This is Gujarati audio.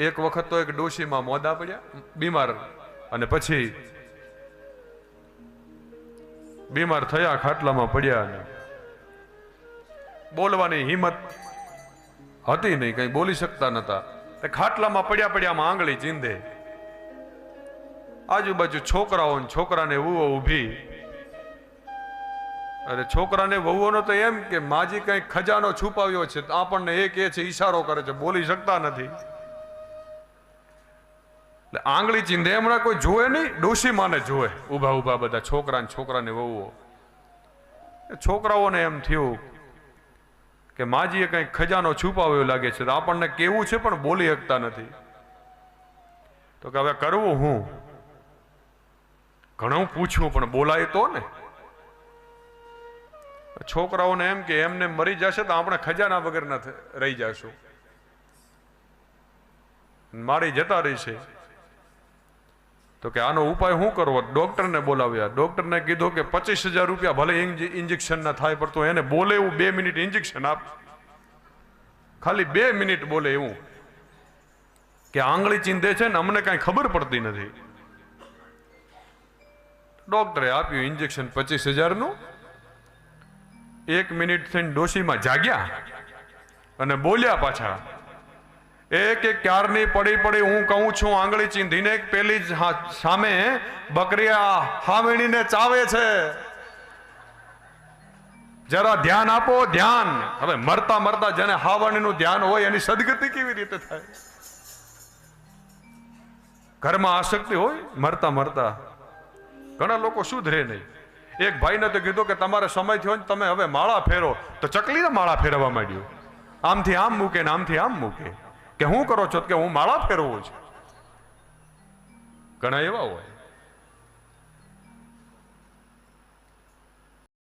એક વખત તો એક ડોશીમાં મોદા પડ્યા બીમાર, અને પછી બીમાર થયા, ખાટલામાં પડ્યા, અને બોલવાની હિંમત હતી નહીં, કઈ બોલી શકતા નતા. ખાટલામાં પડ્યા પડ્યામાં આંગળી ચીંધે. આજુબાજુ છોકરાઓ ને છોકરાને વહુઓ ઊભી. અરે છોકરાને વહુઓનો તો એમ કે માજી કઈ ખજાનો છુપાવ્યો છે, આપણને એ કહે છે, ઈશારો કરે છે, બોલી શકતા નથી. એટલે આંગળી ચીંધે હમણાં કોઈ જોવે નહીં, ડોશી માને જોવે ઉભા ઉભા બધા છોકરાને વહુઓ. છોકરાઓને એમ થયું કે માજીએ કઈ ખજાનો છુપાવ્યો લાગે છે, આપણને કેવું છે પણ બોલી શકતા નથી. તો કે હવે કરવું હું? ઘણું પૂછવું પણ બોલાય તો ને. છોકરાઓને એમ કે એમને મરી જશે તો આપણે ખજાના વગરના રહી જશું, મારી જતા રહી છે. તો કે આનો ઉપાય શું કરવો? ડોક્ટરને બોલાવ્યા. ડોક્ટરને કીધું કે 25,000 રૂપિયા ભલે ઇન્જેક્શન ના થાય, પણ તો એને બોલે એવું 2 મિનિટ ઇન્જેક્શન આપ, ખાલી 2 મિનિટ બોલે એવું, કે આંગળી ચીંધે છે ને અમને કઈ ખબર પડતી નથી. ડોક્ટરે આપ્યું ઇન્જેક્શન 25,000 નું. 1 મિનિટ થઈને ડોશીમાં જાગ્યા અને બોલ્યા પાછા. એક ક્યારની પડી પડી હું કહું છું, આંગળી ચીંધીને પેલી સામે બકરી હાવીણીને ચાવે છે, જરા ધ્યાન આપો, ધ્યાન. હવે મરતા મરતા જેને હાવણીનું ધ્યાન હોય એની સદગતિ કેવી રીતે થાય? ઘરમાં આસક્તિ હોય, મરતા મરતા ઘણા લોકો સુધરે નહીં. એક ભાઈને તો કીધું કે તમારે સમય થયો ને તમે હવે માળા ફેરો, તો ચકલીને માળા ફેરવવા માંડ્યું. આમથી આમ મૂકે ને આમથી આમ મૂકે, કે હું કરો છો? કે હું માળા ફેરવું છું. ઘણા એવા હોય.